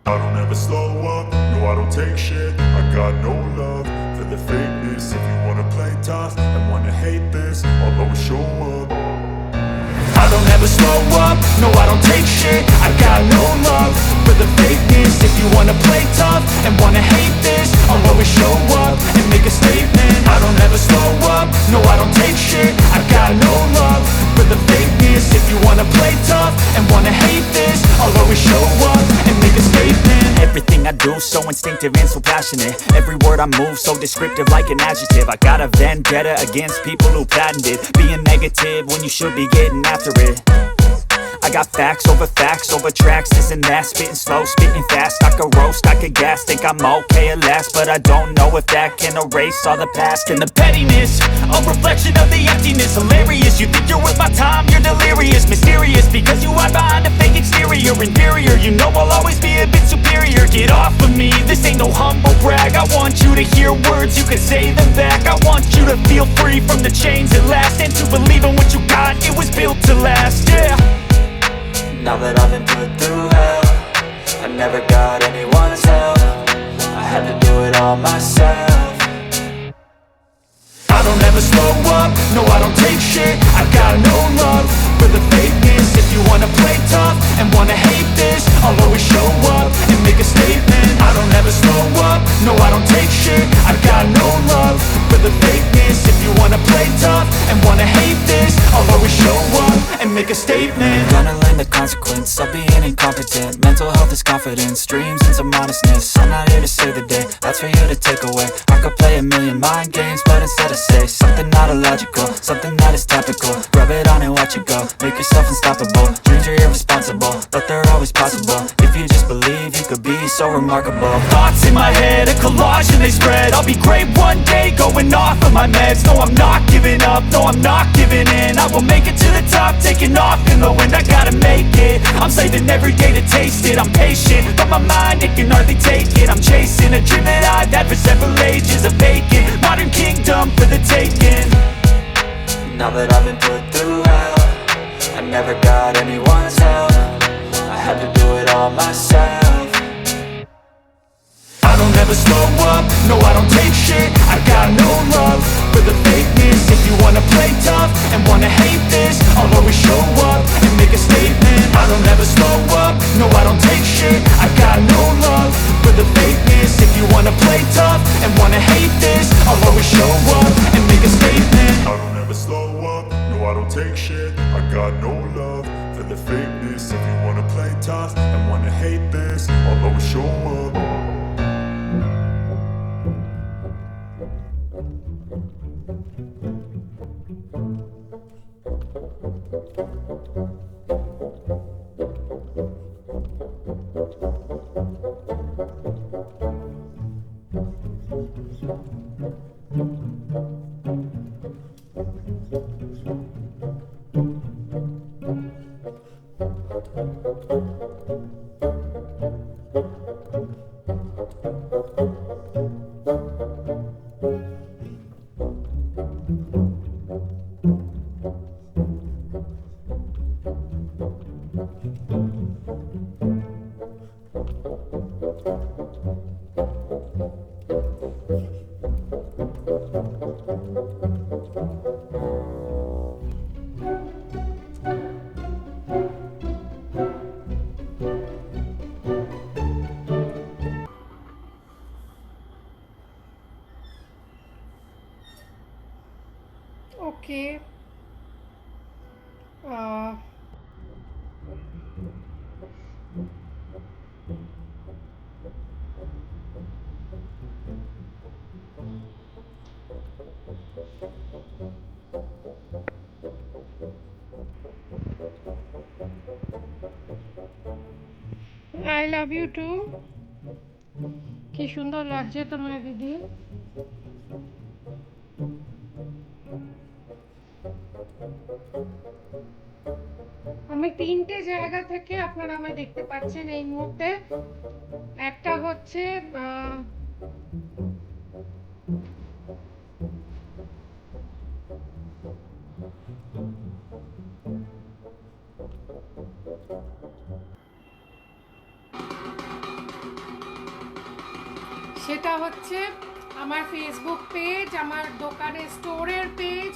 I don't ever slow up, no I don't take shit. I got no love for the fakeness. If you wanna play tough and wanna hate this, I'll always show up. I don't ever slow up, no I don't take shit. I got no love for the fakeness. If you wanna play tough and wanna hate this, I'll always show up and make a statement. I don't ever slow up, no I don't take shit. I got no love for the fakeness. If you wanna play tough and wanna hate this, I'll always show up and make a statement. Everything I do so instinctive and so passionate. Every word I move so descriptive like an adjective. I got a vendetta against people who patented being negative when you should be getting after it. I got facts over tracks, this and that. Spitting slow, spitting fast, I could roast, I could gas. Think I'm okay at last, but I don't know if that can erase all the past. And the pettiness, a reflection of the emptiness. Hilarious, you think you're worth my time, you're delirious. Mysterious, because you hide behind a fake exterior. Inferior, you know I'll always be a bit superior. Get off of me, this ain't no humble brag. I want you to hear words, you can say them back. I want you to feel free from the chains at last, and to believe in what you got, it was built to last, yeah. Now that I've been put through hell, I never got anyone's help. I had to do it all myself. I don't ever slow up, no I don't take shit. I got no love for the fakeness. If you wanna play tough and wanna hate this, I'll always show up and make a statement. I don't ever slow up, no I don't take shit. I got no love for the fakeness. If you wanna play tough and wanna hate this, I'll always show up and make a statement. Gonna learn the consequence of being incompetent. Mental health is confidence, dreams and some honestness. I'm not here to save the day, that's for you to take away. I could play a million mind games, but instead I say something not illogical, something that is topical. Rub it on and watch it go, make yourself unstoppable. Dreams are irresponsible, but they're always possible. If you just believe, you could be so remarkable. Thoughts in my head, a collage and they spread. I'll be great one day, going off of my meds. No, I'm not giving up, no, I'm not giving in. I will make it to the top, taking off in the wind. I gotta make it, I'm saving every day to taste it. I'm patient, but my mind, it can hardly take it. I'm chasing a dream that I've had for several ages. A vacant, modern kingdom for the taking. Now that I've been put through hell, I never got anyone's help. I had to do it all myself. I don't ever slow up, no I don't take shit. I got no love for the fakeness. If you wanna play tough and wanna hate this, I'll always show up and make a statement. I don't ever slow up, no I don't take shit. I got no love for the fakeness. If you wanna play tough and wanna hate this, I'll always show up and make a statement. I don't ever slow up, no I don't take shit. I got no love for the fakeness. If you wanna play tough and wanna hate this, I'll always show up. Okay. I love you too. কি সুন্দর লাগছে তোমার দিদি। আমি তিনটে জায়গা থেকে আপনারা আমায় দেখতে পাচ্ছেন এই মুহূর্তে। একটা হচ্ছে সেটা হচ্ছে আমার ফেসবুক পেজ, আমার দোকানের স্টোরের পেজ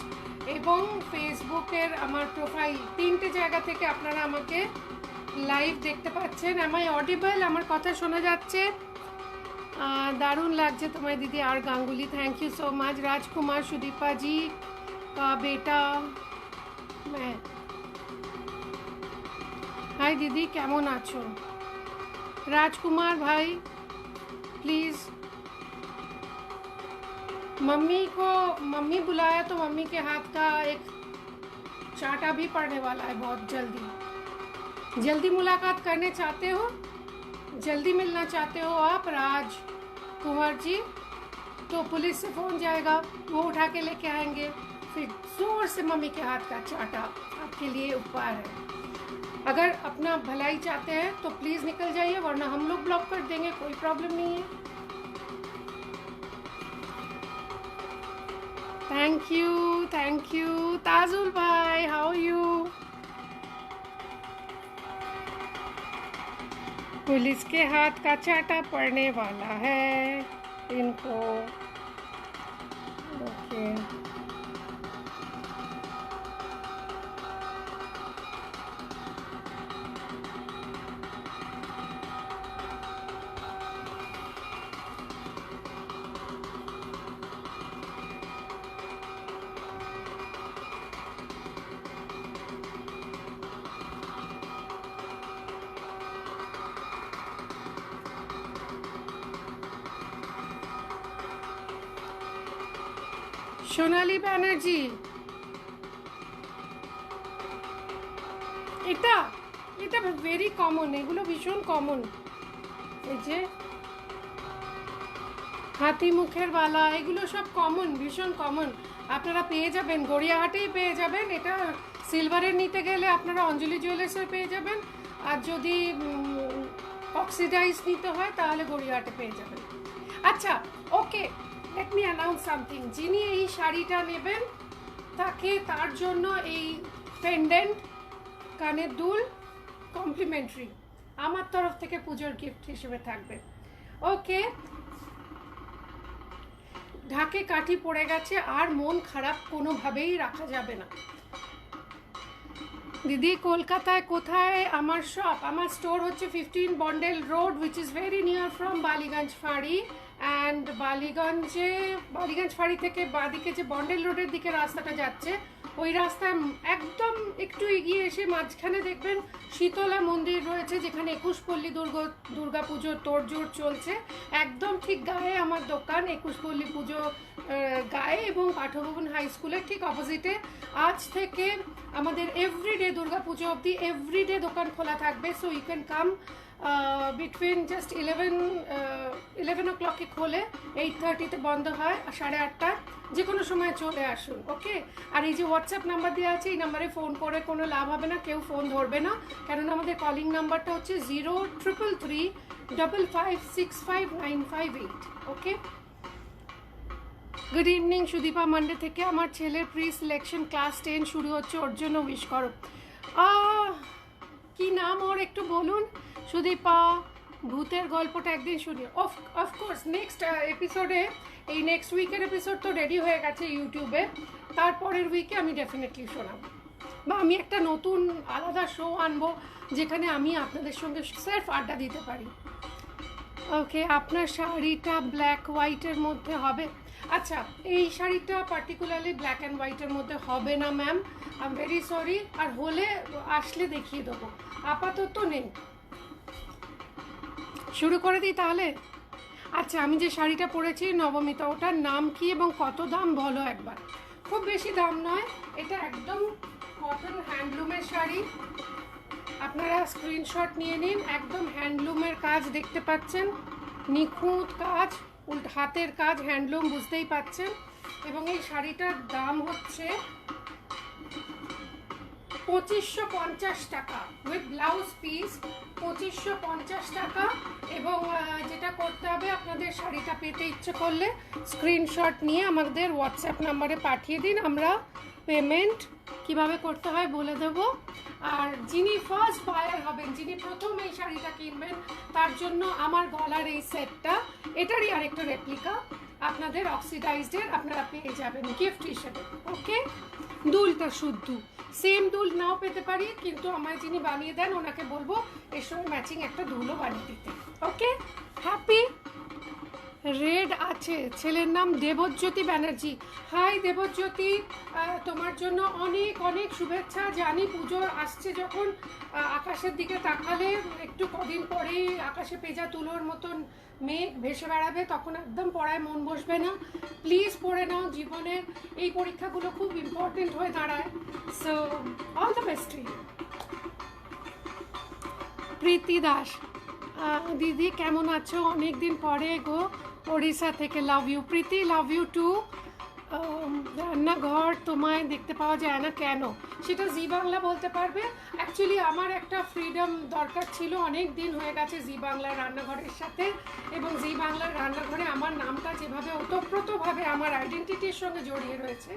এবং ফেসবুকের আমার প্রোফাইল, 3টে জায়গা থেকে আপনারা আমাকে লাইভ দেখতে পাচ্ছেন। আমায় অডিবল, আমার কথা শোনা যাচ্ছে? दारुण लागছে তোমায় दीदी। আর Ganguly, thank you so much. Rajkumar, Sudipa ji का बेटा मैं। हाय दीदी, কেমন আছো? राजकुमार भाई प्लीज़, मम्मी बुलाया तो मम्मी के हाथ का एक चाटा भी पड़ने वाला है बहुत जल्दी मुलाकात करने चाहते हो, जल्दी मिलना चाहते हो आप राज कुमार जी, तो पुलिस से फ़ोन जाएगा, वो उठा के लेके आएंगे, फिर ज़ोर से मम्मी के हाथ का चाटा आपके लिए उपहार है। अगर अपना भलाई चाहते हैं तो प्लीज़ निकल जाइए, वरना हम लोग ब्लॉक कर देंगे, कोई प्रॉब्लम नहीं है। थैंक यू ताजुल भाई, हाउ आर यू? पुलिस के हाथ का चाटा पड़ने वाला है इनको। ओके, সোনালী ব্যানার্জি, এটা ভেরি কমন, এগুলো ভীষণ কমন। এই যে হাতি মুখের বালা, এগুলো সব কমন, ভীষণ কমন। আপনারা পেয়ে যাবেন, গড়িয়াহাটেই পেয়ে যাবেন। এটা সিলভারের নিতে গেলে আপনারা অঞ্জলি জুয়েলার্সে পেয়ে যাবেন, আর যদি অক্সিডাইজ নিতে হয় তাহলে গড়িয়াহাটে পেয়ে যাবেন। আচ্ছা, ওকে, লেট মি অ্যানাউন্স সামথিং। যিনি এই শাড়িটা নেবেন তাকে তার জন্য এই পেন্ডেন্ট, কানের দুল কমপ্লিমেন্টারি আমার তরফ থেকে পুজোর গিফট হিসেবে থাকবে। ওকে, ঢাকে কাঠি পড়ে গেছে, আর মন খারাপ কোনোভাবেই রাখা যাবে না। দিদি, কলকাতায় কোথায় আমার শপ? আমার স্টোর হচ্ছে 15 Bondel road, which is very near from Ballygunge ফাঁড়ি। অ্যান্ড বালিগঞ্জ ফাঁড়ি থেকে বাঁদিকে যে বন্ডেল রোডের দিকে রাস্তাটা যাচ্ছে, ওই রাস্তায় একদম একটু এগিয়ে এসে মাঝখানে দেখবেন শীতলা মন্দির রয়েছে, যেখানে 21 পল্লী দুর্গা পুজোর তোড়জোড় চলছে। একদম ঠিক গায়ে আমার দোকান, 21 পল্লী পুজো গায়ে, এবং পাঠভবন হাই স্কুলের ঠিক অপোজিটে। আজ থেকে আমাদের এভরিডে দুর্গা পুজো অবধি এভরিডে দোকান খোলা থাকবে। So you can come between just 11 o'clock খোলে, 8:30 বন্ধ হয়, 8:30 যে কোনো সময় চলে আসুন। ওকে, আর এই যে হোয়াটসঅ্যাপ নাম্বার দেওয়া আছে, এই নাম্বারে ফোন করে কোনো লাভ হবে না, কেউ ফোন ধরবে না, কেননা আমাদের কলিং নাম্বারটা হচ্ছে 0333556598। ওকে, গুড ইভিনিং সুদীপা। মানডে থেকে আমার ছেলের প্রি সিলেকশন ক্লাস 10 শুরু হচ্ছে, ওর জন্য উইশ করো। কি নাম ওর একটু বলুন সুদীপা? ভূতের গল্পটা একদিন শুনি। অফকোর্স নেক্সট এপিসোডে, এই নেক্সট উইকের এপিসোড তো রেডি হয়ে গেছে ইউটিউবে, তারপরের উইকে আমি ডেফিনেটলি শোনাবো, বা আমি একটা নতুন আলাদা শো আনবো যেখানে আমি আপনাদের সঙ্গে স্রেফ আড্ডা দিতে পারি। ওকে, আপনার শাড়িটা ব্ল্যাক হোয়াইটের মধ্যে হবে? আচ্ছা, এই শাড়িটা পার্টিকুলারলি ব্ল্যাক অ্যান্ড হোয়াইটের মধ্যে হবে না ma'am, I am very sorry. আর হলে আসলে দেখিয়ে দেবো, আপাতত নেই। শুরু করে দিই তাহলে। আচ্ছা, আমি যে শাড়িটা পরেছি নবমিতা, ওটার নাম কি এবং কত দাম বলো একবার। খুব বেশি দাম নয়, এটা একদম কটন হ্যান্ডলুমের শাড়ি। আপনারা স্ক্রিনশট নিয়ে নিন, একদম হ্যান্ডলুমের কাজ দেখতে পাচ্ছেন, নিখুঁত কাজ, হাতের কাজ, হ্যান্ডলুম, বুঝতেই পাচ্ছেন। এবং এই শাড়িটার দাম হচ্ছে 2550 টাকা উইথ ব্লাউজ পিস, 2550 টাকা। এবং যেটা করতে হবে, আপনাদের শাড়িটা পেতে ইচ্ছে করলে স্ক্রিনশট নিয়ে আমাদের হোয়াটসঅ্যাপ নাম্বারে পাঠিয়ে দিন, আমরা পেমেন্ট কিভাবে করতে হয় বলে দেব। আর যিনি ফার্স্ট বায়ার হবেন, যিনি প্রথম এই শাড়িটা কিনবেন, তার জন্য আমার গলার এই সেটটা, এটারই আরেকটা রেপ্লিকা আপনাদের অক্সিডাইজডের আপনারা পেয়ে যাবেন গিফট হিসেবে। ওকে, দুলটা শুদ্ধ সেম দুল নাও পেতে পারি, কিন্তু আমায় যিনি বানিয়ে দেন ওনাকে বলবো এর সঙ্গে ম্যাচিং একটা দুলও বানিয়ে দিতে। ওকে, হ্যাপি। রেড আছে, ছেলের নাম দেবজ্যোতি ব্যানার্জি। হাই দেবজ্যোতি, তোমার জন্য অনেক অনেক শুভেচ্ছা। জানি পুজো আসছে, যখন আকাশের দিকে তাকালে একটু কদিন পরেই আকাশে পেঁজা তুলোর মতন মেঘ ভেসে বেড়াবে, তখন একদম পড়ায় মন বসবে না। প্লিজ পড়ে নাও, জীবনে এই পরীক্ষাগুলো খুব ইম্পর্টেন্ট হয়ে দাঁড়ায়। So all the best to you. Preeti Das, দিদি কেমন আছো? অনেক দিন পরে গো, ওড়িশা থেকে। Love you Preeti, love you too. রান্নাঘর তোমায় দেখতে পাওয়া যায় না কেন? সেটা জি বাংলা বলতে পারবে। অ্যাকচুয়ালি আমার একটা ফ্রিডম দরকার ছিল, অনেক দিন হয়ে গেছে জি বাংলার রান্নাঘরের সাথে, এবং জি বাংলার রান্নাঘরে আমার নামটা যেভাবে ওতপ্রোতভাবে আমার আইডেন্টিটির সঙ্গে জড়িয়ে রয়েছে,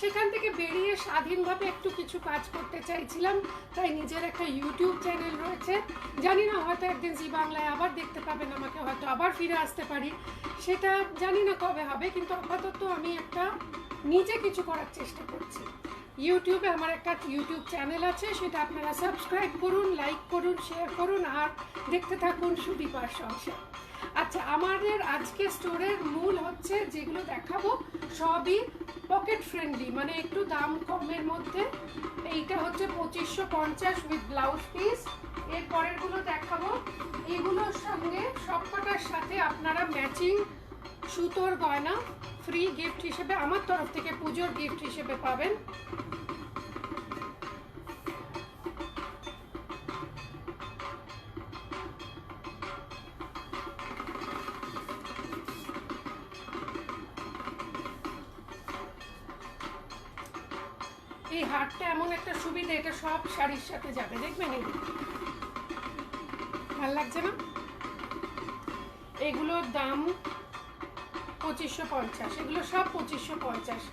সেখান থেকে বেরিয়ে স্বাধীনভাবে একটু কিছু কাজ করতে চাইছিলাম। তাই নিজের একটা ইউটিউব চ্যানেল রয়েছে, জানি না হয়তো একদিন জি বাংলায় আবার দেখতে পাবেন আমাকে, হয়তো আবার ফিরে আসতে পারি, সেটা জানি না কবে হবে, কিন্তু আপাতত আমি একটা নিজে কিছু করার চেষ্টা করছি। ইউটিউবে আমার একটা ইউটিউব চ্যানেল আছে, সেটা আপনারা সাবস্ক্রাইব করুন, লাইক করুন, শেয়ার করুন, আর দেখতে থাকুন সুদীপার সংসার। আচ্ছা, আমাদের আজকে স্টোরের মূল হচ্ছে যেগুলো দেখাবো সবই পকেট ফ্রেন্ডলি, মানে একটু দাম কমের মধ্যে। এইটা হচ্ছে 2550 উইথ ব্লাউজ পিস। এর পরেরগুলো দেখাবো, এগুলোর সঙ্গে সবকটার সাথে আপনারা ম্যাচিং সুতোর গয়না ফ্রি গিফট হিসেবে আমার তরফ থেকে পুজোর গিফট হিসেবে পাবেন। এই হারটা এমন একটা সুবিধা, এটা সব শাড়ির সাথে যাবে, দেখবেন। ভালো লাগছে না? এগুলোর দাম 2550, এগুলো সব 2550।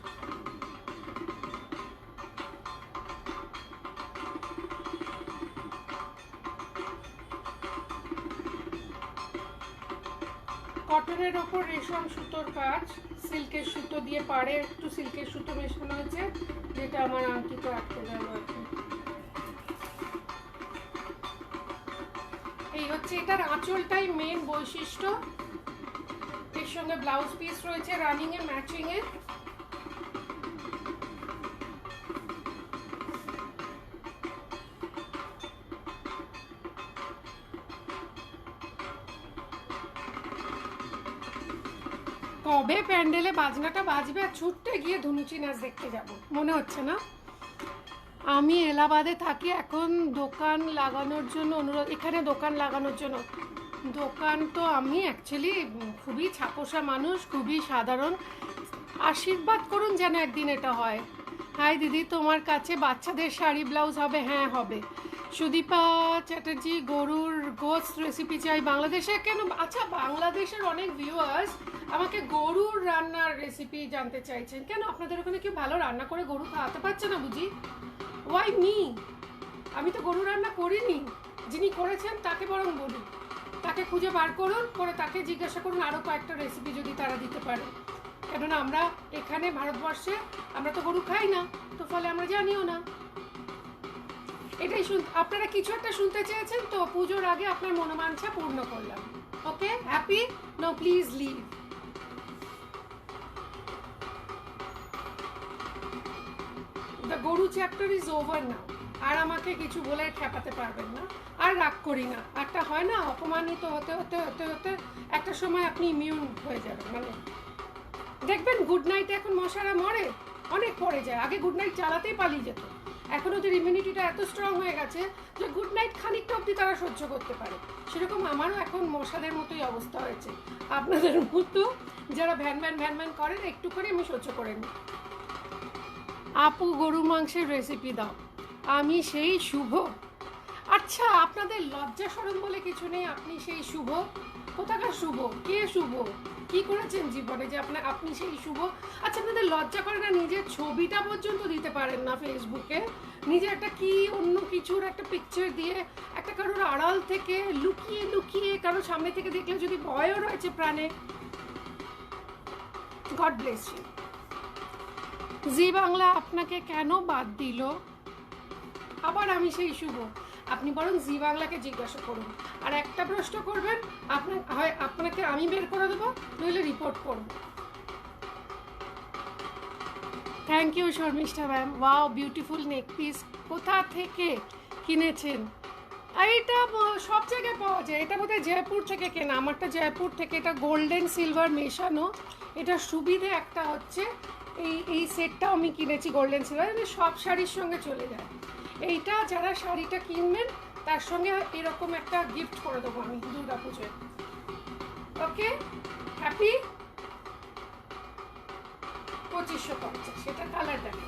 কটনের ওপর রেশম সুতোর কাজ, সিল্কের সুতো দিয়ে পাড়ে একটু সিল্কের সুতো মেশানো হয়েছে, যেটা আমার আংটিতে আটকে গেল এখন। এই হচ্ছে এটার আঁচলটাই মেন বৈশিষ্ট্য। এর সঙ্গে ব্লাউজ পিস রয়েছে রানিং এ, ম্যাচিং এ। কবে প্যান্ডেলে বাজনাটা বাজবে আর ছুটতে গিয়ে ধনুচি নাচ দেখতে যাব, মনে হচ্ছে না? আমি এলাহাবাদে থাকি, এখন দোকান লাগানোর জন্য অনুরোধ, এখানে দোকান লাগানোর জন্য। দোকান তো আমি অ্যাকচুয়ালি খুবই ছাপোষা মানুষ, খুবই সাধারণ। আশীর্বাদ করুন যেন একদিন এটা হয়। হাই দিদি, তোমার কাছে বাচ্চাদের শাড়ি ব্লাউজ হবে? হ্যাঁ হবে। সুদীপা চ্যাটার্জি, গরুর গোস্ত রেসিপি চাই বাংলাদেশে। কেন? আচ্ছা, বাংলাদেশের অনেক ভিউয়ার্স আমাকে গরুর রান্নার রেসিপি জানতে চাইছেন। কেন আপনাদের ওখানে কেউ ভালো রান্না করে গরু খাওয়াতে পারছে না বুঝি? Y me? আমি তো গরু রান্না করিনি, যিনি করেছেন তাকে বরং বলি, তাকে খুঁজে বার করুন, করে তাকে জিজ্ঞাসা করুন আরও কয়েকটা রেসিপি যদি তারা দিতে পারে। কেননা আমরা এখানে ভারতবর্ষে আমরা তো গরু খাই না, তো ফলে আমরা জানিও না। এটাই আপনারা কিছু একটা শুনতে চেয়েছেন, তো পুজোর আগে আপনার মনোবাঞ্ছা পূর্ণ করলাম। Okay, happy? No please leave. The goru chapter is over now. আর আমাকে কিছু বলে খেপাতে পারবেন না, আর রাগ করি না। একটা হয় না, অপমানিত হতে হতে হতে হতে একটা সময় আপনি ইমিউন হয়ে যাবেন। মানে দেখবেন গুড নাইটে এখন মশারা মরে, অনেক পরে যায়। আগে গুড নাইট চালাতেই পালিয়ে যেত, এখন ওদের ইমিউনিটিটা এত স্ট্রং হয়ে গেছে যে গুড নাইট খানিকটা অবধি তারা সহ্য করতে পারে। সেরকম আমারও এখন মশাদের মতোই অবস্থা হয়েছে, আপনাদের মতো যারা ভ্যান ভ্যান ভ্যান ভ্যান করেন, একটু করে আমি সহ্য করে নিই। আপু, গরু মাংসের রেসিপি দাও। আমি সেই শুভ। আচ্ছা, আপনাদের লজ্জা শরম বলে কিছু নেই? আপনি সেই শুভ? কোথাকার শুভ? কে শুভ? কি করেছেন জীবনে যে আপনি সেই শুভ? আচ্ছা, আপনাদের লজ্জা করে না? নিজের ছবিটা পর্যন্ত দিতে পারেন না ফেসবুকে, নিজে একটা কি অন্য কিছুর একটা পিকচার দিয়ে একটা কারোর আড়াল থেকে লুকিয়ে লুকিয়ে, কারোর সামনে থেকে দেখলে যদি ভয়ও রয়েছে প্রাণে। God bless you. Zee Bangla আপনাকে কেন বাদ দিল? আবার আমি সেই শুভ? আপনি বরং জি বাংলাকে জিজ্ঞাসা করুন। আর একটা প্রশ্ন করবেন, আপনাকে আমি বের করে দেবো, নইলে রিপোর্ট করব। Thank you Sharmishtha ma'am. Wow, beautiful neck piece. কোথা থেকে কিনেছেন? এইটা সব জায়গায় পাওয়া যায়। এটা বোধহয় জয়পুর থেকে কেনা। আমারটা জয়পুর থেকে। এটা গোল্ডেন সিলভার মেশানো। এটা সুবিধে একটা হচ্ছে, এই সেটটাও আমি কিনেছি গোল্ডেন সিলভার, সব শাড়ির সঙ্গে চলে যায়। এইটা যারা শাড়িটা কিনবেন তার সঙ্গে এরকম একটা গিফট করে দেবো আমি দুর্গা পুজোয়। ওকে, হ্যাপি? 2550। সেটা কালার দেখো,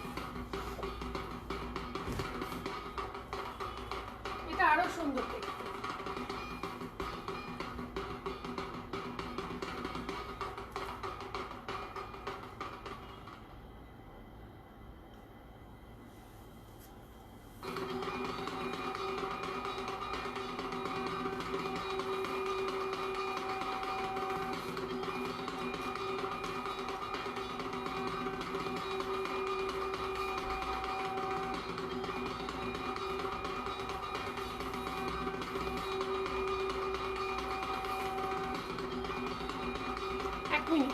এটা আরো সুন্দর দেখতে। এক মিনিট।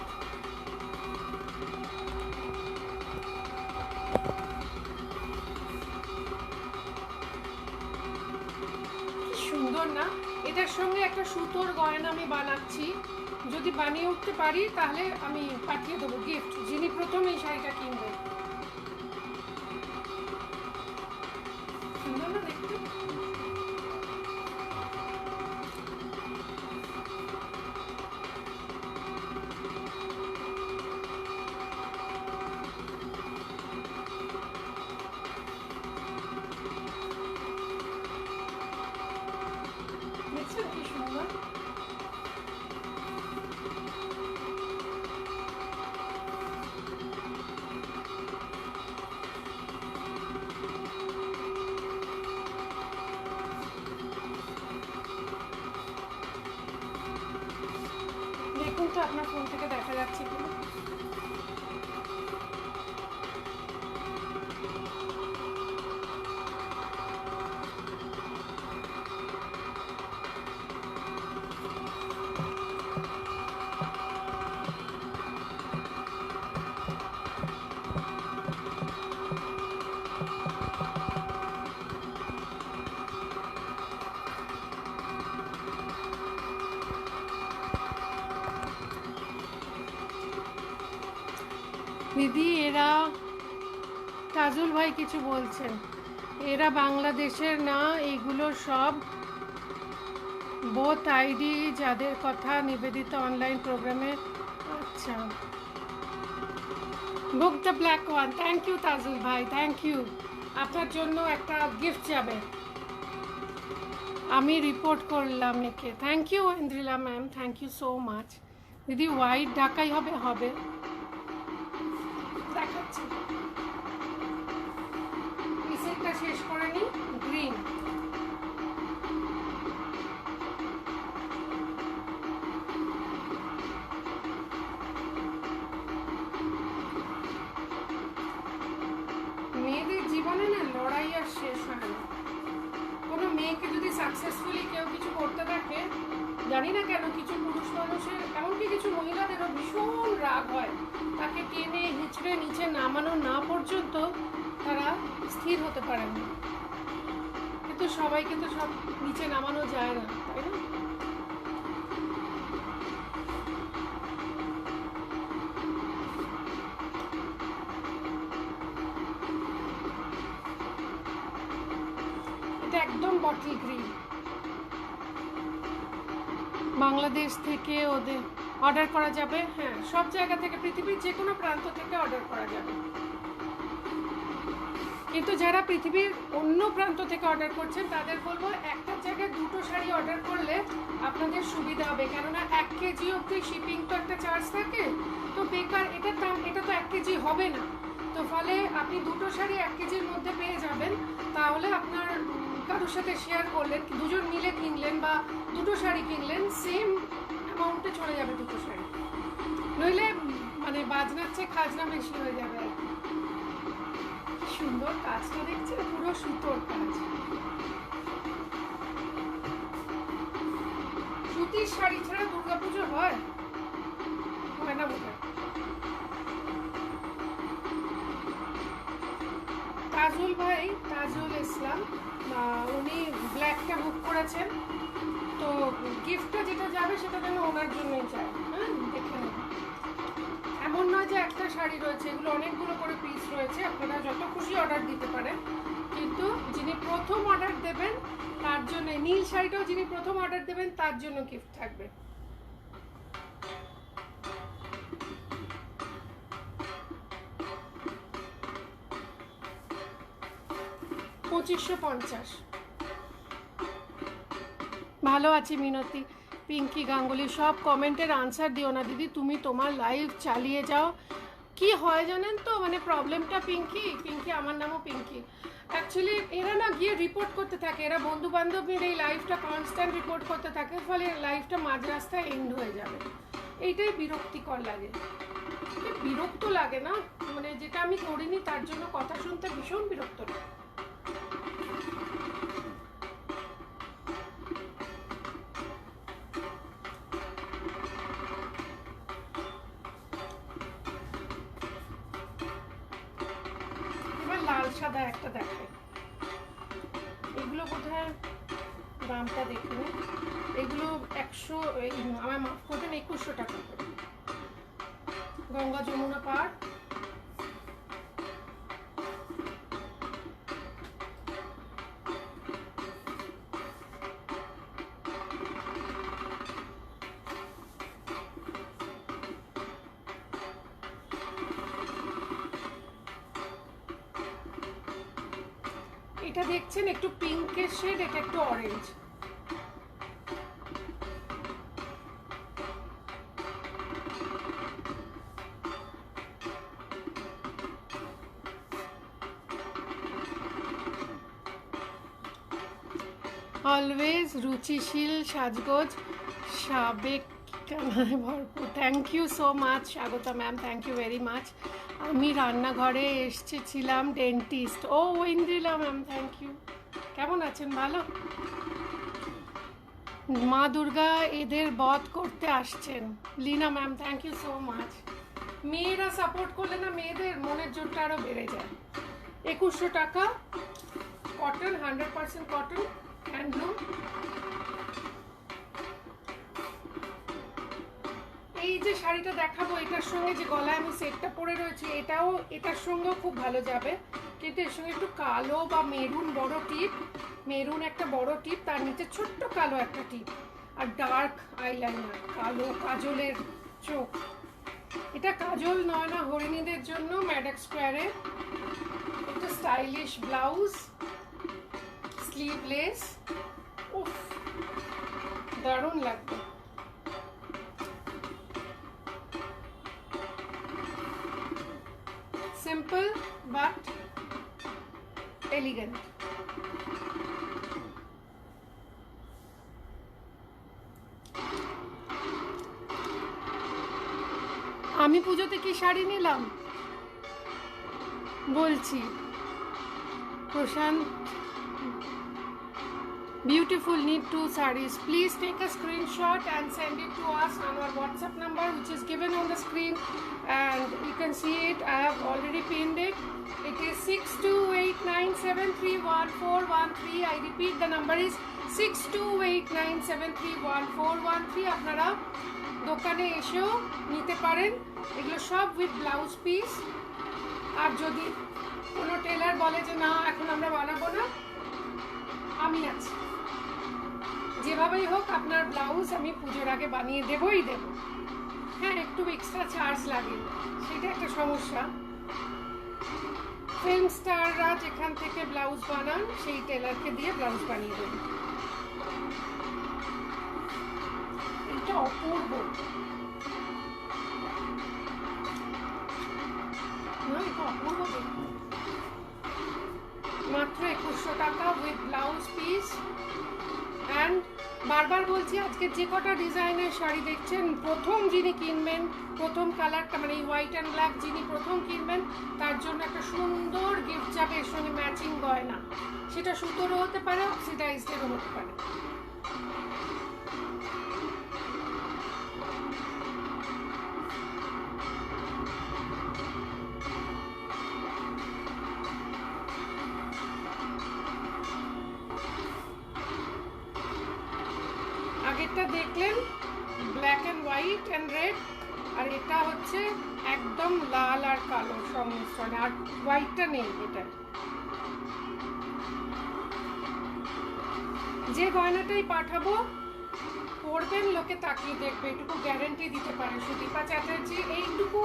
সুন্দর না? এটার সঙ্গে একটা সুতোর গয়না আমি বানাচ্ছি। যদি বানিয়ে উঠতে পারি তাহলে আমি পাঠিয়ে দেবো গিফট, যিনি প্রথম এই শাড়িটা কিনবেন। সুন্দর না দেখতে? দেখছেন কি সুন্দর? দেখুন তো আপনার ফোন থেকে দেখা যাচ্ছে কিনা। দিদি, এরা তাজুল ভাই কিছু বলছেন, এরা বাংলাদেশের না, এইগুলো সব বোথ আইডি যাদের কথা নিবেদিতা অনলাইন প্রোগ্রামে। আচ্ছা, book the black one. Thank you Tajul ভাই, থ্যাংক ইউ। আপনার জন্য একটা গিফট যাবে। আমি রিপোর্ট করলাম একে। Thank you Indrila ma'am, thank you so much. দিদি হোয়াইট ঢাকাই হবে? হবে, দেখাচ্ছি। এই সেটটা শেষ করে নি। গ্রিন, মেয়েদের জীবনে না লড়াই আর শেষ হয় না। কোনো মেয়েকে যদি সাকসেসফুলি কেউ কিছু করতে থাকে, জানি না কেন কিছু পুরুষ মানুষের, এমনকি কিছু মহিলাদেরও ভীষণ রাগ হয়। তাকে টেনে হিঁচড়ে নিচে নামানো না পর্যন্ত তারা স্থির হতে পারে না। কিন্তু সবাইকে তো সব নিচে নামানো যায় না, তাই না? এটা একদম বটল গ্রিন। বাংলাদেশ থেকে ওদের অর্ডার করা যাবে। হ্যাঁ, সব জায়গা থেকে, পৃথিবীর যে কোনো প্রান্ত থেকে অর্ডার করা যাবে। কিন্তু যারা পৃথিবীর অন্য প্রান্ত থেকে অর্ডার করছেন তাদের বলবো একটার জায়গায় দুটো শাড়ি অর্ডার করলে আপনাদের সুবিধা হবে, কেননা 1 কেজি অবধি শিপিং তো একটা চার্জ থাকে, তো বেকার এটার দাম, এটা তো 1 কেজি হবে না, তো ফলে আপনি দুটো শাড়ি 1 কেজির মধ্যে পেয়ে যাবেন। তাহলে আপনার কারোর সাথে শেয়ার করলেন, দুজন মিলে কিনলেন বা দুটো শাড়ি কিনলেন, সেম অ্যামাউন্টে চলে যাবে দুটো শাড়ি, নইলে মানে বাজনার চেয়ে খাজনা বেশি হয়ে যাবে আর কি। সুন্দর কাজটা দেখছেন, পুরো সুতোর কাজ। সুতির শাড়ি ছাড়া দুর্গাপুজো হয় না বোধহয়। তাজুল ভাই, তাজুল ইসলাম, উনি ব্ল্যাকটা বুক করেছেন, তো গিফটটা যেটা যাবে সেটা যেন ওনার জন্যই চাই। হ্যাঁ, দেখে নেব। এমন নয় যে একটা শাড়ি রয়েছে, এগুলো অনেকগুলো করে পিস রয়েছে, আপনারা যত খুশি অর্ডার দিতে পারেন, কিন্তু যিনি প্রথম অর্ডার দেবেন তার জন্য, নীল শাড়িটাও যিনি প্রথম অর্ডার দেবেন তার জন্য গিফট থাকবে। 2550। ভালো আছি মিনতি। পিঙ্কি গাঙ্গুলি, সব কমেন্টের আনসার দিও না দিদি, তুমি তোমার লাইভ চালিয়ে যাও। কি হয় জানেন তো, মানে প্রবলেমটা পিঙ্কি, আমার নামও পিঙ্কি, অ্যাকচুয়ালি এরা না গিয়ে রিপোর্ট করতে থাকে, এরা বন্ধু বান্ধব মিলে এই লাইভটা কনস্ট্যান্ট রিপোর্ট করতে থাকে, ফলে লাইভটা মাঝ রাস্তায় এন্ড হয়ে যাবে। এইটাই বিরক্তিকর লাগে, বিরক্ত লাগে না, মানে যেটা আমি করিনি তার জন্য কথা শুনতে ভীষণ বিরক্ত লাগে। লাল সাদা একটা দেখায়, এগুলো বোধহয় দামটা দেখুন, এগুলো 100, আমার মাফ করবেন, 2100 টাকা করে। গঙ্গা যমুনা পাড়, এটা দেখছেন একটু পিঙ্কের শেড, এটা একটু অরেঞ্জ। অলওয়েজ রুচিশীল সাজগোজ, সাবেক ভরপুর। Thank you so much Swagata ma'am, thank you very much. আমি রান্নাঘরে এসেছিলাম ডেন্টিস্ট। ও ইন্দ্রিলা ম্যাম, থ্যাংক ইউ। কেমন আছেন? ভালো? মা দুর্গা এদের বধ করতে আসছেন। Leena ma'am, thank you so much. মেয়েরা সাপোর্ট করলে না মেয়েদের মনের জোরটা আরও বেড়ে যায়। 2100 টাকা, কটন, 100% কটন, হ্যান্ডলুম। এই যে শাড়িটা দেখাবো, এটার সঙ্গে যে গলায় আমি সেটটা পরে রয়েছি, এটাও এটার সঙ্গেও খুব ভালো যাবে, কিন্তু এর সঙ্গে একটু কালো বা মেরুন বড় টিপ, মেরুন একটা বড় টিপ, তার নিচে ছোট্ট কালো একটা টিপ, আর ডার্ক আইলাইনার, কালো কাজলের চোখ। এটা কাজল নয়না হরিণীদের জন্য, ম্যাডাক স্কোয়ারে। একটা স্টাইলিশ ব্লাউজ, স্লিভলেস, উফ দারুণ লাগবে। Simple but elegant. আমি পুজোতে কি শাড়ি নিলাম বলছি। প্রশান্ত, beautiful, need 2 sarees. Please take a screenshot and send it to us on our WhatsApp number, which is given on the screen, and you can see it. I have already pinned it. It is 6289731413. I repeat, the number is 6289731413. আপনারা দোকানে এসেও নিতে পারেন, এগুলো সব with blouse piece. আর যদি কোনো teller বলে যে না এখন আমরা বানাবো না, আমি আছি, যেভাবেই হোক আপনার ব্লাউজ আমি পুজোর আগে বানিয়ে দেবই দেব। হ্যাঁ, একটু এক্সট্রা চার্জ লাগে, সেটা একটা সমস্যা। ফিল্ম স্টাররা যেখান থেকে ব্লাউজ বানান সেই টেলারকে দিয়ে ব্লাউজ বানিয়ে দেবেন। এটা অপূর্ব না, এটা অপূর্ব দেখুন। মাত্র 2100 টাকা উইথ ব্লাউজ পিস। অ্যান্ড বারবার বলছি, আজকে যে কটা ডিজাইনের শাড়ি দেখছেন, প্রথম যিনি কিনবেন, প্রথম কালারটা মানে এই হোয়াইট অ্যান্ড ব্ল্যাক যিনি প্রথম কিনবেন, তার জন্য একটা সুন্দর গিফট যাবে এর সঙ্গে ম্যাচিং গয়না। সেটা সুতোরও হতে পারে, অক্সিডাইজডেরও হতে পারে। আগেরটা দেখলেন black and white and red, আর এটা হচ্ছে একদম লাল আর কালো সংমিশ্রণে, আর হোয়াইটটা নেই এটা। যে গয়নাটাই পাঠাবো পরবেন, লোকে তাকিয়ে দেখবে, এটুকু গ্যারেন্টি দিতে পারে সুদীপা চ্যাটার্জি, এইটুকু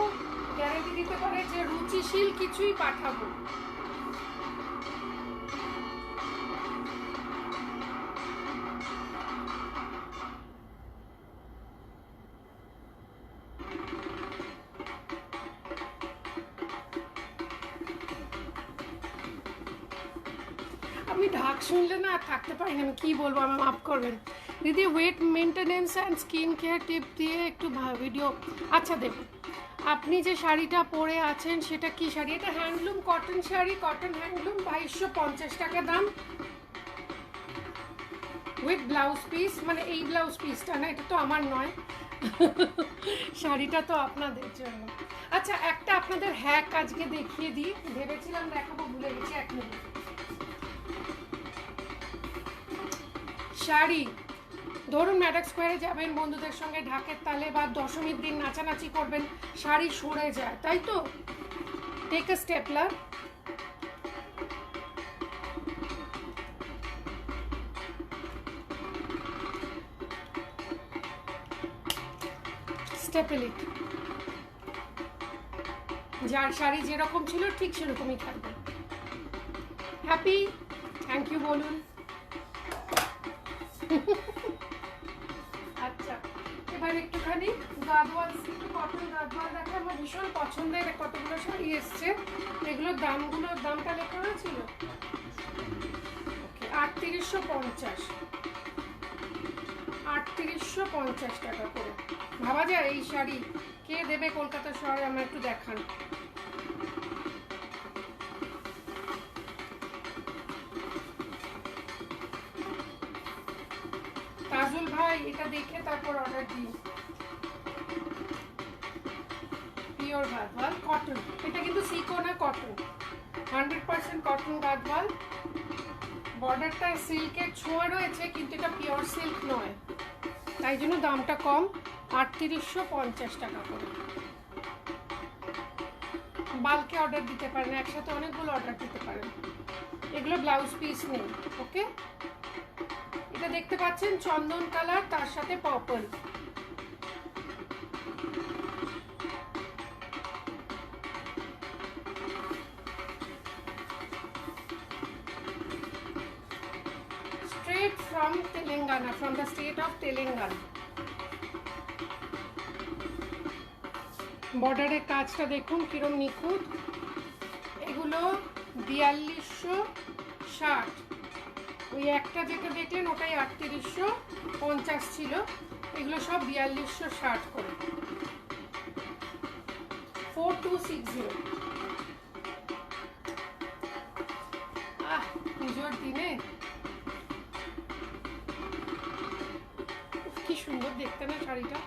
গ্যারেন্টি দিতে পারে যে রুচিশীল কিছুই পাঠাবো। আমি ঢাক শুনলে না আর থাকতে পারি না, আমি কী বলবো, আমার মাফ করবেন দিদি। Weight maintenance and skin care tip দিয়ে একটু ভিডিও। আচ্ছা দেখুন, আপনি যে শাড়িটা পরে আছেন সেটা কি শাড়ি? এটা handloom cotton sari, cotton handloom, 2250 টাকা দাম উইথ ব্লাউজ পিস। মানে এই ব্লাউজ পিসটা না, এটা তো আমার নয়, শাড়িটা তো আপনাদের জন্য। আচ্ছা, একটা আপনাদের হ্যাক আজকে দেখিয়ে দিই, ভেবেছিলাম দেখাবো, ভুলে গেছি, এক মিনিট। শাড়ি ধরুন ম্যাডাক স্কোয়ারে যাবেন বন্ধুদের সঙ্গে ঢাকের তালে, বা দশমীর দিন নাচানাচি করবেন, শাড়ি সরে যায়, তাই তো? টেক এ স্টেপলার, স্টেপল ইট। যার শাড়ি যেরকম ছিল ঠিক সেরকমই থাকবে। হ্যাপি, থ্যাংক ইউ বলুন। আচ্ছা, এবার একটুখানি গাদওয়াল, একটু কটন গাদওয়াল দেখে। আমার ভীষণ পছন্দের কতগুলো শাড়ি এসছে, এগুলোর দামটা লেখা হয়েছিল 3850 টাকা করে। ভাবা যায় এই শাড়ি কে দেবে কলকাতা শহরে? আমার একটু দেখান। তাজুল ভাই, এটা দেখে তারপর অর্ডার দিই। পিওর গাদওয়াল কটন, এটা কিন্তু সিকো না, কটন, 100% কটন গাদওয়াল। বর্ডারটা সিল্কের ছোঁয়া রয়েছে, কিন্তু এটা পিওর সিল্ক নয়, তাই জন্য দামটা কম, 3850 টাকা করে। বাল্কে অর্ডার দিতে পারেন, একসাথে অনেকগুলো অর্ডার দিতে পারেন। এগুলো ব্লাউজ পিস নেই, ওকে? এটা দেখতে পাচ্ছেন চন্দন কালার, তার সাথে purple. Straight from Telangana, from the state of Telangana. বর্ডারের কাজটা দেখুন কিরম নিখুঁত। এগুলো 4260, ওই একটা যেটা দেখলেন ওটাই 3850 ছিল, এগুলো সব 4260 করে। 4260। পুজোর দিনে কি সুন্দর দেখতে না শাড়িটা।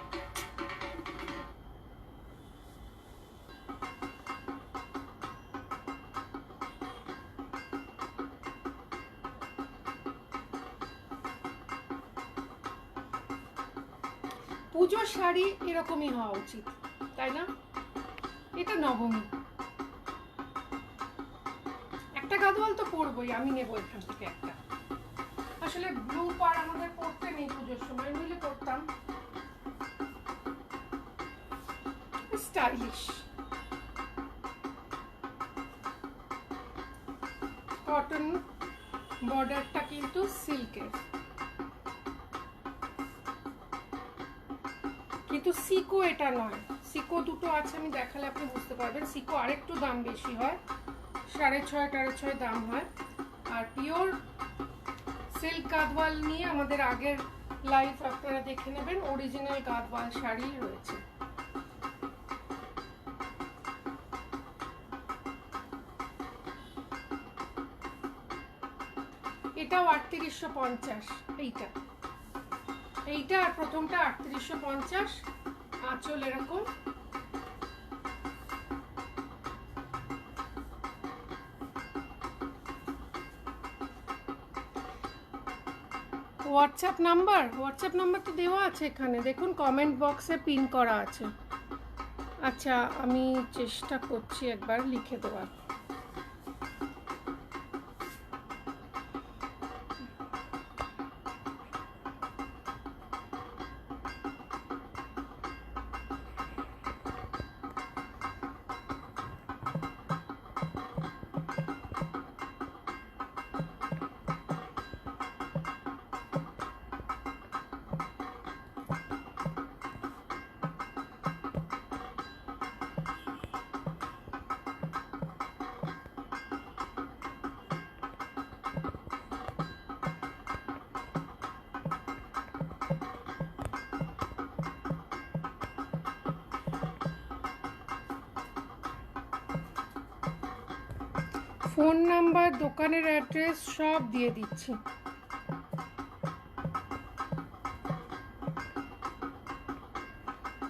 পুজোর শাড়ি এরকমই হওয়া উচিত, তাই না? এটা নবমী, একটা গাদওয়াল তো পরবই, আমি নেবো এখান থেকে একটা। আসলে ব্লু পাড় আমাদের পরতে নেই পুজোর সময়, নইলে পরতাম। স্টাইলিশ। কটন, বর্ডারটা কিন্তু সিল্কের, কিন্তু সিকো এটা নয়। সিকো দুটো আছে, আমি দেখালে আপনি বুঝতে পারবেন। সিকো আরেকটু দাম বেশি হয়, 6.5-6.5 দাম হয়। আর পিওর সিল্ক গাদওয়াল নিয়ে আমাদের আগের লাইভ আপনারা দেখে নেবেন, অরিজিনাল গাদওয়াল শাড়ি রয়েছে। এটাও 3850, এইটা আর প্রথমটা 3850, আঁচল এরকম। হোয়াটসঅ্যাপ নাম্বার তো দেওয়া আছে এখানে, দেখুন কমেন্ট বক্সে পিন করা আছে। আচ্ছা, আমি চেষ্টা করছি একবার লিখে দেওয়ার। ফোন নাম্বার, দোকানের অ্যাড্রেস সব দিয়ে দিচ্ছি।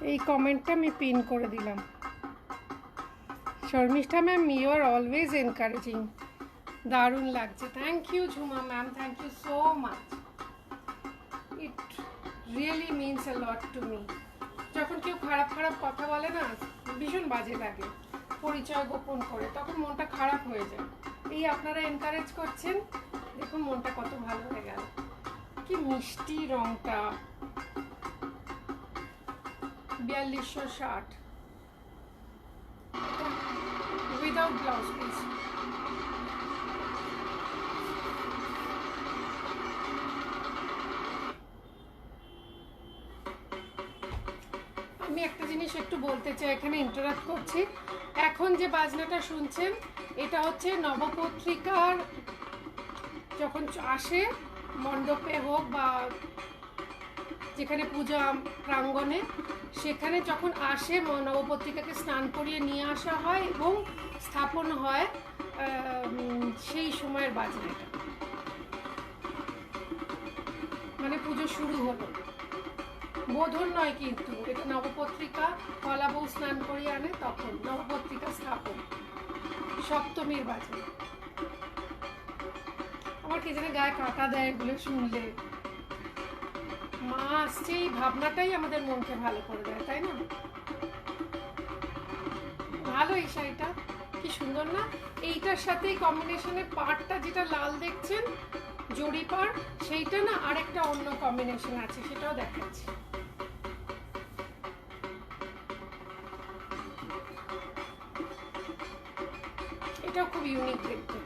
এই কমেন্টটা আমি পিন করে দিলাম। Sharmishtha ma'am, you are always encouraging. দারুণ লাগছে, thank you Jhuma ma'am, thank you so much. It really means a lot to me. যখন কেউ খারাপ খারাপ কথা বলে না, ভীষণ বাজে লাগে, পরিচয় গোপন করে, তখন মনটা খারাপ হয়ে যায়। এই আপনারা এনকারেজ করছেন, দেখুন মনটা কত ভালো হয়ে গেল। কি মিষ্টি রংটা, 4260 উইদাউট ব্লাউজ পিস। আমি একটা জিনিস একটু বলতে চাই, এখানে ইন্টারাপ্ট করছি। এখন যে বাজনাটা শুনছেন, এটা হচ্ছে নবপত্রিকার যখন আসে মণ্ডপে হোক বা যেখানে পূজা প্রাঙ্গণে, সেখানে যখন আসে নবপত্রিকাকে স্নান করিয়ে নিয়ে আসা হয় এবং স্থাপন হয়, সেই সময়ের বাজনাটা, মানে পুজো শুরু হলো, বোধন নয় কিন্তু, এটা নবপত্রিকা কলা বউ স্নান করিয়ে আনে, তখন নবপত্রিকা স্থাপন, সপ্তমীর বাজনা। আমার কে জানে গায়ে কাঁটা দেয় এগুলো শুনলে। মা আসছে, এই ভাবনাটাই আমাদের মনকে ভালো করে দেয়, তাই না? ভালো এই শাড়িটা, কি সুন্দর না? এইটার সাথে কম্বিনেশনের পাড়টা যেটা লাল দেখছেন, জড়ি পাড়, সেইটা না আরেকটা অন্য কম্বিনেশন আছে, সেটাও দেখাচ্ছি। এটাও খুব ইউনিক দেখতে।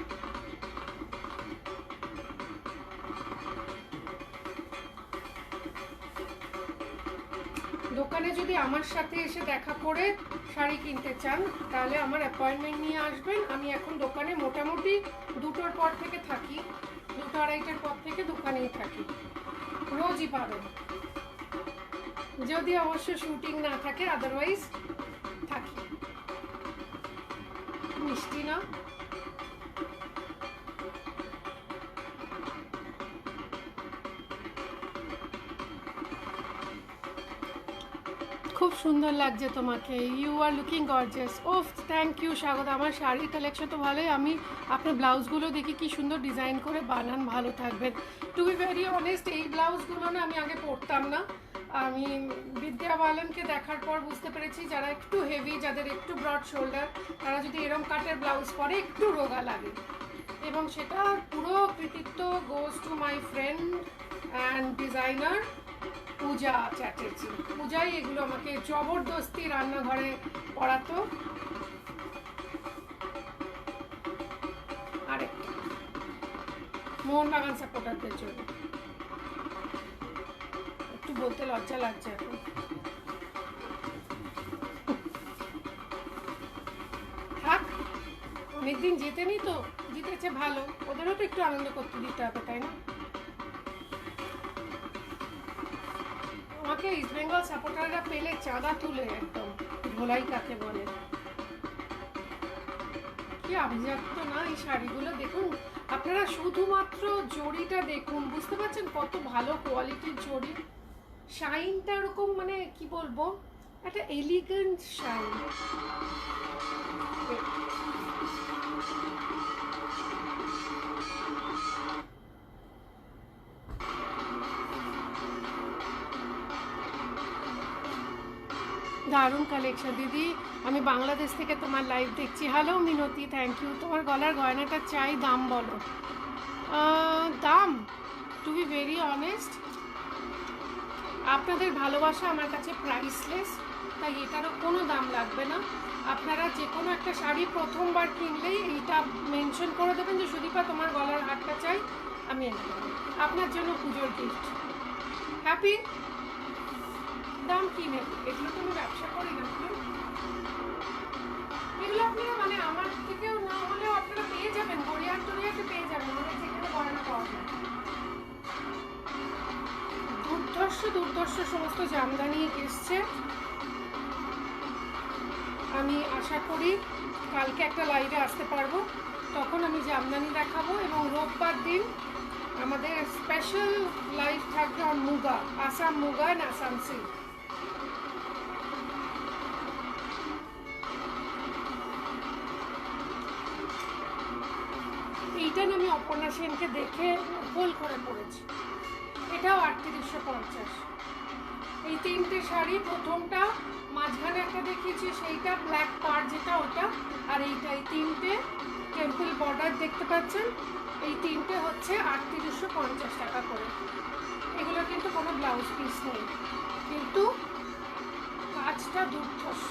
দোকানে যদি আমার সাথে এসে দেখা করে শাড়ি কিনতে চান, তাহলে আমার অ্যাপয়েন্টমেন্ট নিয়ে আসবেন। আমি এখন দোকানে মোটামুটি 2টোর পর থেকে থাকি, 2-2:30টার পর থেকে দোকানেই থাকি, রোজই পাবেন, যদি অবশ্য শুটিং না থাকে, আদারওয়াইজ থাকি। মিষ্টি না? খুব সুন্দর লাগছে তোমাকে, ইউ আর লুকিং গর্জিয়াস। ওফ, থ্যাংক ইউ স্বাগত। আমার শাড়ির কালেকশন তো ভালোই, আমি আপনার ব্লাউজগুলো দেখি কি সুন্দর ডিজাইন করে বানান, ভালো থাকবেন। টু বি ভেরি অনেস্ট, এই ব্লাউজগুলো না আমি আগে পরতাম না, আমি বিদ্যা বালনকে দেখার পর বুঝতে পেরেছি যারা একটু হেভি, যাদের একটু ব্রড শোল্ডার, তারা যদি এরম কাটের ব্লাউজ পরে একটু রোগা লাগে, এবং সেটা পুরো কৃতিত্ব goes to my friend and designer Puja Chatterjee. পূজাই এগুলো আমাকে জবরদস্তি রান্নাঘরে পড়াতো। আরেকটা মোহনবাগান সাপোর্টারদের জন্য। একটু বলতে লজ্জা লাগছে এখন। থাক, অনেকদিন জেতেনি তো, জিতেছে ভালো, ওদেরও তো একটু আনন্দ করতে দিতে হবে, তাই না? আমাকে ইস্ট বেঙ্গল সাপোর্টাররা পেলে চাঁদা তুলে একদম ভোলাই কাকে বলে। কি আভিজাত্য না এই শাড়িগুলো, দেখুন আপনারা, শুধুমাত্র জড়িটা দেখুন, বুঝতে পারছেন কত ভালো কোয়ালিটির জড়ি। শাইনটা এরকম, মানে কি বলবো, একটা এলিগেন্ট শাইন। দারুণ কালেকশন দিদি, আমি বাংলাদেশ থেকে তোমার লাইভ দেখছি। Hello Minati, thank you. তোমার গলার গয়নাটা চাই, দাম বলো। দাম, টু বি ভেরি অনেস্ট, আপনাদের ভালোবাসা আমার কাছে প্রাইসলেস, তাই এটারও কোনো দাম লাগবে না। আপনারা যে কোনো একটা শাড়ি প্রথমবার কিনলেই এইটা মেনশন করে দেবেন যে সুদীপা তোমার গলার হারটা চাই, আমি এনে দেবো আপনার জন্য পুজোর গিফট। হ্যাপি। দাম কি নেব, এগুলো তো আমি ব্যবসা করি না, এগুলো আপনারা মানে আমার থেকেও না হলেও আপনারা পেয়ে যাবেন, গড়িয়ার টড়িয়াতে পেয়ে যাবেন, মানে যেখানে গয়না পাওয়া যায়। দুর্ধর্ষ সমস্ত জামদানি এসছে। আমি আশা করি কালকে একটা লাইভে আসতে পারবো, তখন আমি জামদানি দেখাবো। এবং রোববার দিন আমাদের স্পেশাল লাইভ থাকবে on muga, Assam muga and Assam silk. এইটা আমি অপর্ণা সেনকে দেখে গোল করে পড়েছি, এটাও 3850। এই তিনটে শাড়ি, প্রথমটা মাঝখানে একটা দেখিয়েছি সেইটা ব্ল্যাক পার যেটা, ওটা, আর এইটা, এই তিনটে টেম্পল বর্ডার দেখতে পাচ্ছেন, এই তিনটে হচ্ছে 3850 টাকা করে। এগুলো কিন্তু কোনো ব্লাউজ পিস নেই, কিন্তু কাজটা দুর্ধর্ষ।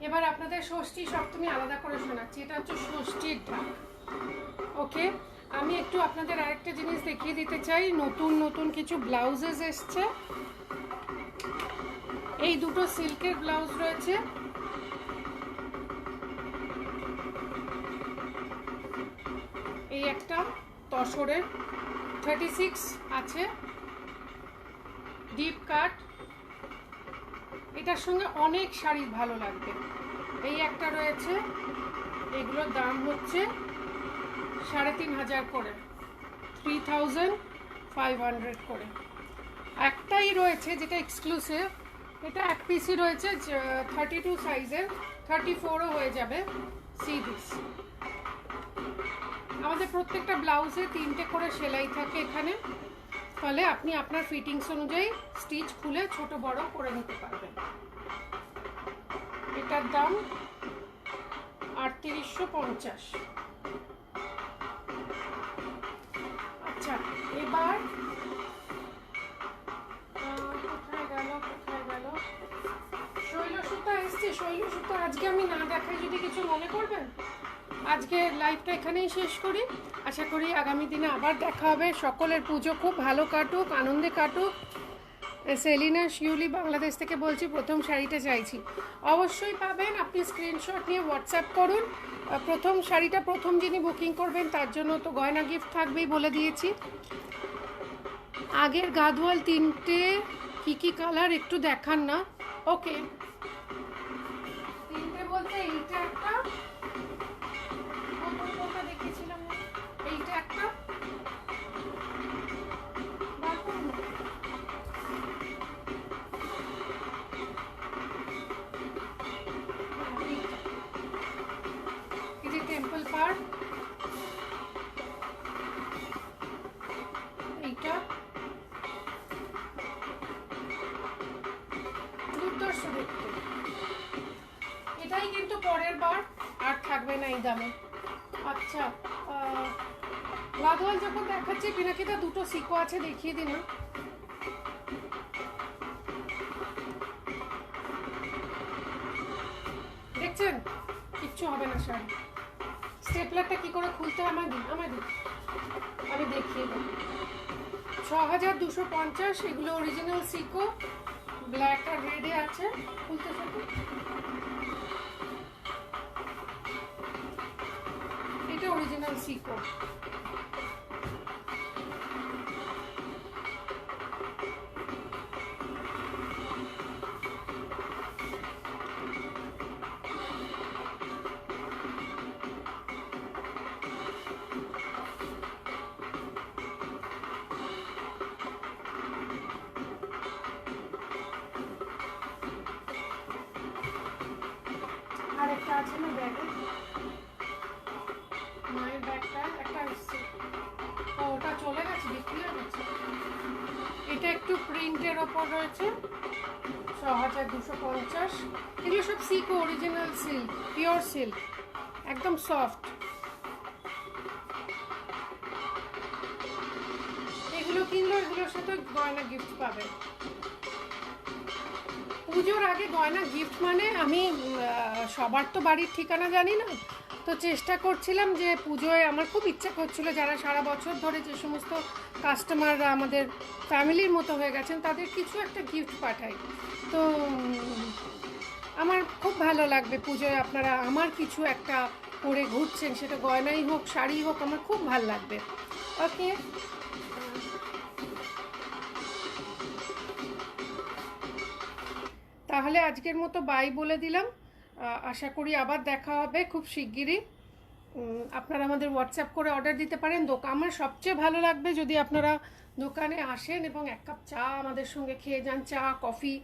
এবার আপনাদের ষষ্ঠী সপ্তমী আলাদা করে শোনাচ্ছি, এটা হচ্ছে ষষ্ঠীর ঢাক। ওকে, আমি একটু আপনাদের আরেকটা জিনিস দেখিয়ে দিতে চাই, নতুন কিছু ব্লাউজেস এসছে। এই দুটো সিল্কের ব্লাউজ রয়েছে, এই একটা তসরের 36 আছে, ডিপ কাট, এটার সঙ্গে অনেক শাড়ি ভালো লাগবে। এই একটা রয়েছে, এগুলোর দাম হচ্ছে 3500 করে, 3500 করে। একটাই রয়েছে যেটা এক্সক্লুসিভ, এটা এক পিসই রয়েছে, 32 সাইজের, 34ও হয়ে যাবে। সি দিস, আমাদের প্রত্যেকটা ব্লাউজে 3টে করে সেলাই থাকে এখানে, ফলে আপনি আপনার ফিটিংস অনুযায়ী স্টিচ খুলে ছোট বড় করে নিতে পারবেন। এটার দাম 3850। আচ্ছা, এবার কোথায় গেল শৈল সুতা এসছে। শৈল সুতা আজকে আমি না দেখাই যদি কিছু মনে করবেন, আজকে লাইভটা এখানেই শেষ করি। আশা করি আগামী দিনে আবার দেখা হবে। সকলের পুজো খুব ভালো কাটুক, আনন্দে কাটুক। সেলিনা শিউলি বাংলাদেশ থেকে বলছি, প্রথম শাড়িটা চাইছি। অবশ্যই পাবেন, আপনি স্ক্রিনশট নিয়ে হোয়াটসঅ্যাপ করুন। প্রথম শাড়িটা প্রথম যিনি বুকিং করবেন তার জন্য তো গয়না গিফট থাকবেই, বলে দিয়েছি। আগের গাদওয়াল 3টে কি কালার একটু দেখান না। ওকে, 3টে বলতে এইটা একটা, দেখেছিলাম এইটা একটা, টেম্পল পার, এইটা, এই দামে। আচ্ছা, গাদোয়াল যখন দেখাচ্ছে পিনাকিটা দুটো সিকো আছে, দেখিয়ে দিন। দেখছেন, কিচ্ছু হবে না শাড়ি। স্টেপলারটা কি করে খুলতে হয় আমায় দিন, আমি দেখিয়ে দেবো। 6250, এগুলো অরিজিনাল সিকো, ব্ল্যাক আর রেডে আছে। খুলতে থাকুন। এটা অরিজিনাল সিকো। আরেকটা আছে না ব্যাগে, মায়ের ব্যাগটা একটা এসছে, ওটা চলে গেছে, বিক্রি হয়ে গেছে। এটা একটু প্রিন্টের ওপর রয়েছে, 6250। এগুলো সব সিকো, অরিজিনাল সিল্ক, পিওর সিল্ক, একদম সফট। এগুলো কিনলো, এগুলোর সাথে গয়না গিফট পাবে। পুজোর আগে গয়না গিফট মানে আমি সবার তো বাড়ির ঠিকানা জানি না, তো চেষ্টা করছিলাম যে পুজোয় আমার খুব ইচ্ছা করছিল যারা সারা বছর ধরে যে সমস্ত কাস্টমাররা আমাদের ফ্যামিলির মতো হয়ে গেছেন তাদের কিছু একটা গিফট পাঠাই। তো আমার খুব ভালো লাগবে পুজোয় আপনারা আমার কিছু একটা করে ঘুরছেন, সেটা গয়নাই হোক শাড়ি হোক, আমার খুব ভালো লাগবে। ওকে, তাহলে আজকের মতো বাই বলে দিলাম। আশা করি আবার দেখা হবে খুব শিগগিরই। আপনারা আমাদের হোয়াটসঅ্যাপ করে অর্ডার দিতে পারেন। আমার সবচেয়ে ভালো লাগবে যদি আপনারা দোকানে আসেন এবং এক কাপ চা আমাদের সঙ্গে খেয়ে যান, চা কফি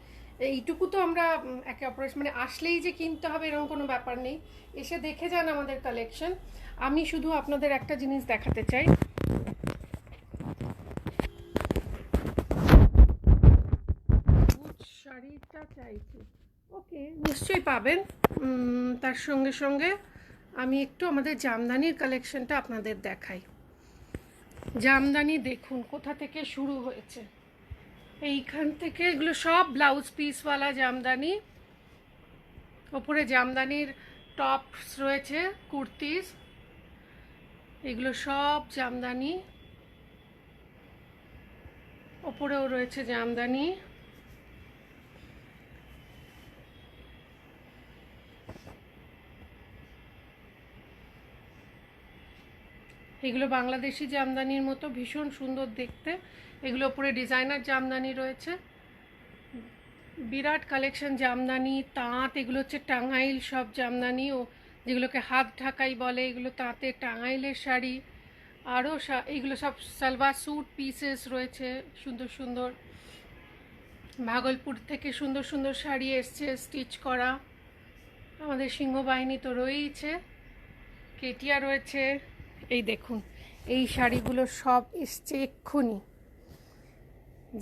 এইটুকু তো আমরা একে অপরের মানে আসলেই যে কিনতে হবে এরকম কোনো ব্যাপার নেই, এসে দেখে যান আমাদের কালেকশন। আমি শুধু আপনাদের একটা জিনিস দেখাতে চাই, শাড়িটা চাইছি, ওকে নিশ্চয়ই পাবেন। তার সঙ্গে সঙ্গে আমি একটু আমাদের জামদানির কালেকশনটা আপনাদের দেখাই। জামদানি দেখুন কোথা থেকে শুরু হয়েছে, এইখান থেকে এগুলো সব ব্লাউজ পিসওয়ালা জামদানি, ওপরে জামদানির টপস রয়েছে, কুর্তিস, এগুলো সব জামদানি, ওপরেও রয়েছে জামদানি। এগুলো বাংলাদেশি জামদানির মতো ভীষণ সুন্দর দেখতে, এগুলো উপরে ডিজাইনার জামদানি রয়েছে, বিরাট কালেকশন জামদানি, তাঁত, এগুলো হচ্ছে টাঙ্গাইল সব জামদানি, ও যেগুলোকে হাত ঢাকাই বলে, এগুলো তাঁতের টাঙ্গাইলের শাড়ি, আরও এইগুলো সব সালোয়ার স্যুট পিসেস রয়েছে সুন্দর সুন্দর, ভাগলপুর থেকে সুন্দর সুন্দর শাড়ি এসছে স্টিচ করা, আমাদের সিংহবাহিনী তো রয়েইছে, কেটিয়া রয়েছে। এই দেখুন এই শাড়িগুলো সব এসছে এক্ষুনি,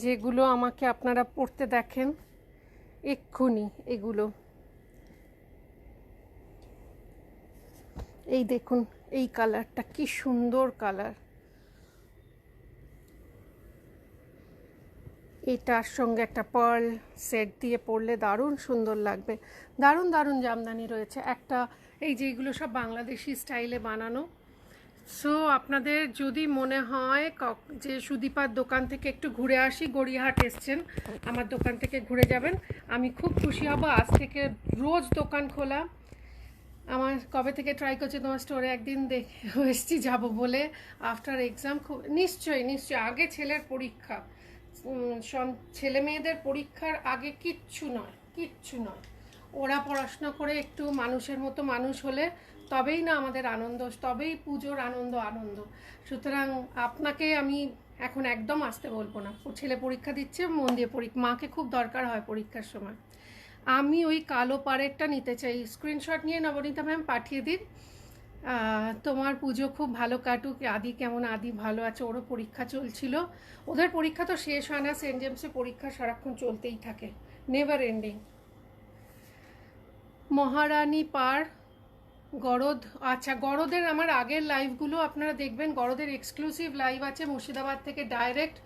যেগুলো আমাকে আপনারা পরতে দেখেন এক্ষুনি, এগুলো এই দেখুন, এই কালারটা কি সুন্দর কালার, এটার সঙ্গে একটা পার্ল সেট দিয়ে পরলে দারুণ সুন্দর লাগবে। দারুণ দারুণ জামদানি রয়েছে একটা, এই যে এগুলো সব বাংলাদেশি স্টাইলে বানানো। সো আপনাদের যদি মনে হয় যে সুদীপার দোকান থেকে একটু ঘুরে আসি, গড়িয়াহাট এসছেন, আমার দোকান থেকে ঘুরে যাবেন, আমি খুব খুশি হব। আজ থেকে রোজ দোকান খোলা, আমার কবে থেকে ট্রাই করছি তোমার স্টোরে একদিন দেখে এসছি যাব বলে, আফটার এক্সাম খুব নিশ্চয়ই নিশ্চয়ই, আগে ছেলের পরীক্ষা, ছেলে মেয়েদের পরীক্ষার আগে কিচ্ছু নয়, কিচ্ছু নয়, ওরা পড়াশোনা করে একটু মানুষের মতো মানুষ হলে তবেই না আমাদের আনন্দ, তবেই পুজোর আনন্দ আনন্দ। সুতরাং আপনাকে আমি এখন একদম আসতে বলবো না, ছেলে পরীক্ষা দিচ্ছে, মন দিয়ে মাকে খুব দরকার হয় পরীক্ষার সময়। আমি ওই কালো পাড়েরটা নিতে চাই, স্ক্রিনশট নিয়ে নবনীতা ম্যাম পাঠিয়ে দিন। তোমার পুজো খুব ভালো কাটুক। আদি কেমন? আদি ভালো আছে, ওরও পরীক্ষা চলছিল, ওদের পরীক্ষা তো শেষ হয় না, সেন্ট জেমসে পরীক্ষা সারাক্ষণ চলতেই থাকে, নেভার এন্ডিং। মহারানী পাড় গরদ, আচ্ছা গরদের আমার আগের লাইভগুলো আপনারা দেখবেন। গরদের এক্সক্লুসিভ লাইভ আছে মুর্শিদাবাদ থেকে, ডাইরেক্ট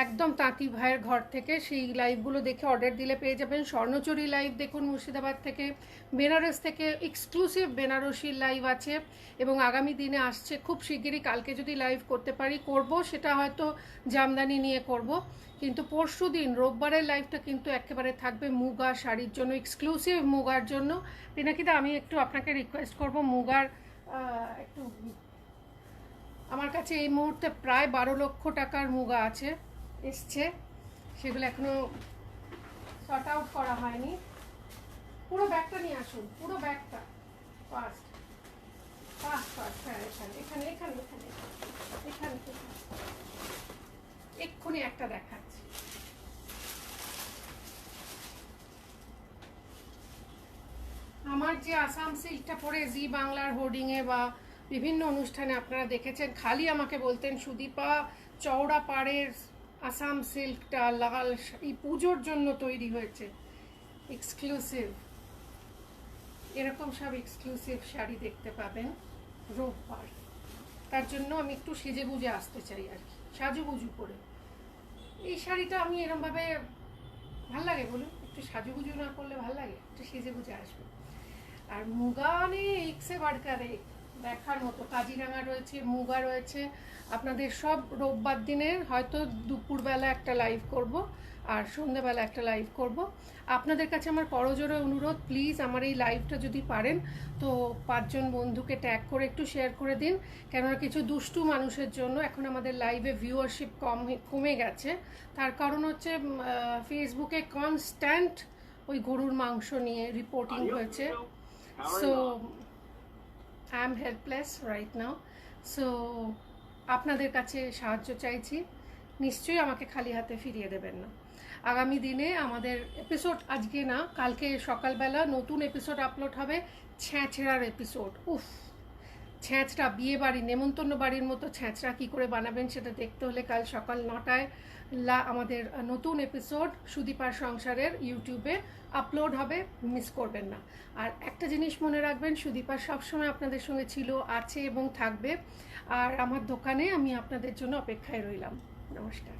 একদম তাঁতি ভাইয়ের ঘর থেকে। সেই লাইভগুলো দেখে অর্ডার দিলে পেয়ে যাবেন। স্বর্ণচুরি লাইভ দেখুন মুর্শিদাবাদ থেকে। বেনারস থেকে এক্সক্লুসিভ বেনারসির লাইভ আছে এবং আগামী দিনে আসছে খুব শিগগিরই। কালকে যদি লাইভ করতে পারি করব, সেটা হয়তো জামদানি নিয়ে করব, কিন্তু পরশু দিন রোববারের লাইভটা কিন্তু একেবারে থাকবে মুগা শাড়ির জন্য, এক্সক্লুসিভ মুগার জন্য। পিনাকিদা আমি একটু আপনাকে রিকোয়েস্ট করব মুগার একটু, আমার কাছে এই মুহূর্তে প্রায় 12 লক্ষ টাকার মুগা আছে, এসছে, সেগুলো এখনো সর্ট আউট করা হয়নি। পুরো ব্যাগটা নিয়ে আসুন, পুরো ব্যাগটা ফার্স্ট ফার্স্ট ফার্স্ট। হ্যাঁ এখানে এখানে এখানে এখানে এখানে এক্ষুনি একটা দেখাচ্ছি। আমার যে আসাম সিল্কটা পরে জি বাংলার হোর্ডিংয়ে বা বিভিন্ন অনুষ্ঠানে আপনারা দেখেছেন, খালি আমাকে বলতেন সুদীপা চওড়া পাড়ের আসাম সিল্কটা লাল এই পুজোর জন্য তৈরি হয়েছে, এক্সক্লুসিভ। এরকম সব এক্সক্লুসিভ শাড়ি দেখতে পাবেন রোববার। তার জন্য আমি একটু সেজে গুজে আসতে চাই আর কি, সাজুগুজু করে। এই শাড়িটা আমি এরমভাবে ভাল লাগে বলুন, একটু সাজুগুজু না করলে ভাল লাগে, একটু সেজে গুজে আসবে। আর মুগা মানে একসে বাড়কার এক, দেখার মতো। কাজিরাঙা রয়েছে, মুগা রয়েছে। আপনাদের সব রোববার দিনে হয়তো দুপুরবেলা একটা লাইভ করব আর সন্ধ্যেবেলা একটা লাইভ করব। আপনাদের কাছে আমার করজোড়ে অনুরোধ, প্লিজ আমার এই লাইভটা যদি পারেন তো 5 জন বন্ধুকে ট্যাগ করে একটু শেয়ার করে দিন, কেননা কিছু দুষ্টু মানুষের জন্য এখন আমাদের লাইভে ভিউয়ারশিপ কমে গেছে। তার কারণ হচ্ছে ফেসবুকে কনস্ট্যান্ট ওই গরুর মাংস নিয়ে রিপোর্টিং হয়েছে। So I am helpless right now. So আপনাদের কাছে সাহায্য চাইছি, নিশ্চয়ই আমাকে খালি হাতে ফিরিয়ে দেবেন না। আগামী দিনে আমাদের এপিসোড, আজকে না কালকে সকালবেলা নতুন এপিসোড আপলোড হবে, ছ্যাঁচড়ার এপিসোড। উফ, ছ্যাঁচড়া, বিয়ে বাড়ি নেমন্তন্ন বাড়ির মতো ছ্যাঁচড়া কী করে বানাবেন সেটা দেখতে হলে কাল সকাল 9টায় আমাদের নতুন এপিসোড সুদীপার সংসারের ইউটিউবে আপলোড হবে, মিস করবেন না। আর একটা জিনিস মনে রাখবেন, সুদীপা সবসময় আপনাদের সঙ্গে ছিল, আছে এবং থাকবে। আর আমার দোকানে আমি আপনাদের জন্য অপেক্ষায় রইলাম। নমস্কার।